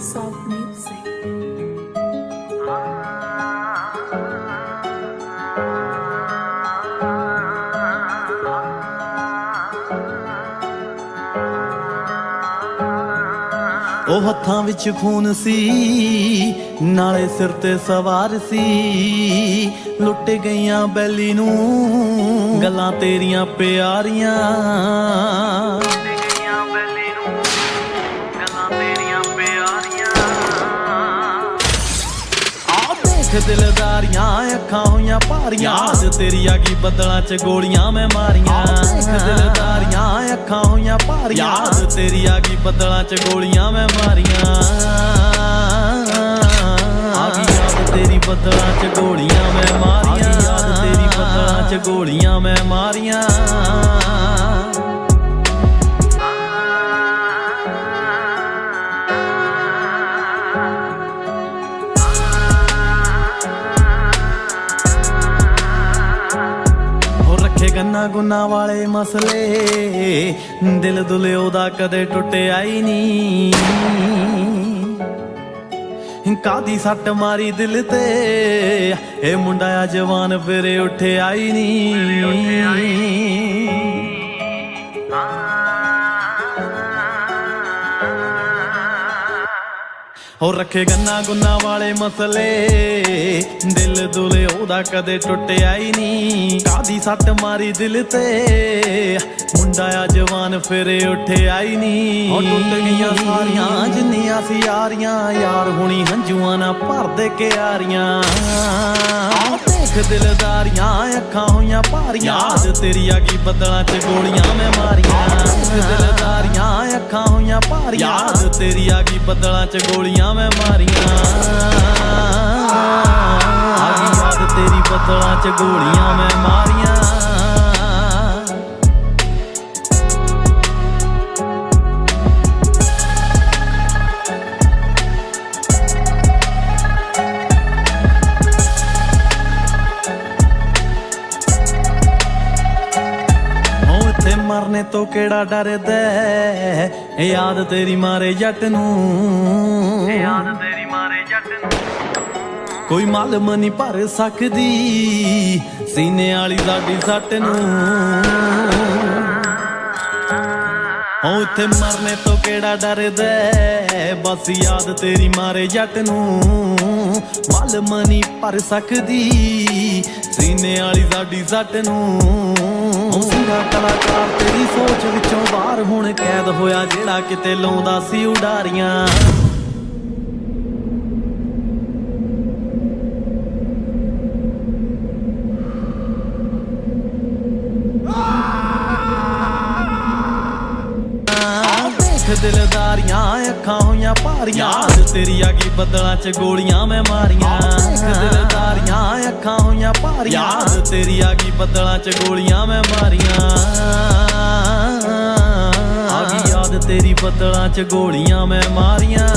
Soft music. ਉਹ ਹੱਥਾਂ ਵਿੱਚ ਖੂਨ ਸੀ ਨਾਲੇ ਸਿਰ ਤੇ ਸਵਾਰ ਸੀ ਲੁੱਟ ਗਈਆਂ ਬੈਲੀ ਨੂੰ ਗੱਲਾਂ ਤੇਰੀਆਂ ਪਿਆਰੀਆਂ ਦਿਲਦਾਰੀਆਂ ਅੱਖਾਂ ਹੋਈਆਂ ਭਾਰੀਆਂ ਤੇਰੀ ਆ ਗਈ ਬੱਦਲਾਂ 'ਚ ਗੋਲੀਆਂ ਮੈਂ ਮਾਰੀਆਂ ਦਿਲਦਾਰੀਆਂ ਅੱਖਾਂ ਹੋਈਆਂ ਭਾਰੀਆਂ ਤੇਰੀ ਆ ਗਈ ਬੱਦਲਾਂ 'ਚ ਗੋਲੀਆਂ ਮੈਂ ਮਾਰੀਆਂ ਆ ਗਈ ਯਾਦ ਤੇਰੀ ਬੱਦਲਾਂ 'ਚ ਗੋਲੀਆਂ ਮੈਂ ਮਾਰੀਆਂ ਯਾਦ ਤੇਰੀ ਬੱਦਲਾਂ 'ਚ ਗੋਲੀਆਂ ਮੈਂ ਮਾਰੀਆਂ ਗੰਨਾ ਗੁੰਨਾ ਵਾਲੇ ਮਸਲੇ ਦਿਲ ਦੁਲੇ ਉਹਦਾ ਕਦੇ ਟੁੱਟਿਆ ਹੀ ਨਹੀਂ ਕਾਦੀ ਸੱਟ ਮਾਰੀ ਦਿਲ ਤੇ ਇਹ ਮੁੰਡਾ ਆ ਜਵਾਨ ਫਿਰ ਉੱਠਿਆ ਹੀ ਨਹੀਂ ਹੋ ਰੱਖੇ ਗੰਨਾ ਗੁੰਨਾ ਵਾਲੇ ਮਸਲੇ ਦਿਲ ਦੁਲੇ ਉਹਦਾ ਕਦੇ ਟੁੱਟਿਆ ਹੀ ਨਹੀਂ ਕਾਦੀ ਸੱਟ ਮਾਰੀ ਦਿਲ ਤੇ ਮੁੰਡਾ ਆ ਜਵਾਨ ਫਿਰ ਉੱਠਿਆ ਹੀ ਨਹੀਂ ਉਹ ਟੁੱਟ ਗਈਆਂ ਸਾਰੀਆਂ ਜਿੰਨੀਆਂ ਸੀ ਯਾਰੀਆਂ ਯਾਰ ਹੁਣੀ ਹੰਝੂਆਂ ਨਾ ਭਰਦੇ ਕਿਆਰੀਆਂ ਦੇਖ ਦਿਲਦਾਰੀਆਂ ਅੱਖਾਂ ਹੋਈਆਂ ਭਾਰੀਆਂ ਤੇਰੀ ਆ ਗਈ ਬੱਦਲਾਂ 'ਚ ਗੋਲੀਆਂ ਮੈਂ ਮਾਰੀਆਂ ਦਿਲਦਾਰੀਆਂ ਅੱਖਾਂ ਹੋਈਆਂ ਭਾਰੀਆਂ ਤੇਰੀ ਆ ਗਈ ਬੱਦਲਾਂ 'ਚ ਗੋਲੀਆਂ ਮੈਂ ਮਾਰੀਆਂ ਆ ਗਈ ਯਾਦ ਤੇਰੀ ਬੱਦਲਾਂ 'ਚ ਗੋਲੀਆਂ ਮੈਂ ਮਾਰੀਆਂ ਮਰਨੇ ਤੋਂ ਕਿਹੜਾ ਡਰਦਾ ਯਾਦ ਤੇਰੀ ਮਾਰੇ ਜੱਟ ਨੂੰ ਕੋਈ ਮਾਲਮ ਨਹੀਂ ਭਰ ਸਕਦੀ ਸੀਨੇ ਵਾਲੀ ਸਾਡੀ ਸੱਟ ਨੂੰ ਉਹ ਇੱਥੇ ਮਰਨੇ ਤੋਂ ਕਿਹੜਾ ਡਰਦਾ ਬਸ ਯਾਦ ਤੇਰੀ ਮਾਰੇ ਜੱਟ ਨੂੰ ਮਾਲਮ ਨਹੀਂ ਭਰ ਸਕਦੀ ਸੀਨੇ ਵਾਲੀ ਸਾਡੀ ਸੱਟ ਨੂੰ ਕਲਾਕਾਰ ਤੇਰੀ ਸੋਚ ਵਿੱਚੋਂ ਬਾਹਰ ਹੁਣ ਕੈਦ ਹੋਇਆ ਜਿਹੜਾ ਕਿਤੇ ਲਾਉਂਦਾ ਸੀ ਉਡਾਰੀਆਂ ਦਿਲਦਾਰੀਆਂ ਅੱਖਾਂ ਹੋਈਆਂ ਭਾਰੀਆਂ ਤੇਰੀ ਆ ਗਈ ਬੱਦਲਾਂ 'ਚ ਗੋਲੀਆਂ ਮੈਂ ਮਾਰੀਆਂ ਦਿਲਦਾਰੀਆਂ ਅੱਖਾਂ ਹੋਈਆਂ ਭਾਰੀਆਂ ਤੇਰੀ ਆ ਗਈ ਬੱਦਲਾਂ 'ਚ ਗੋਲੀਆਂ ਮੈਂ ਮਾਰੀਆਂ ਆ ਗਈ ਯਾਦ ਤੇਰੀ ਬੱਦਲਾਂ 'ਚ ਗੋਲੀਆਂ ਮੈਂ ਮਾਰੀਆਂ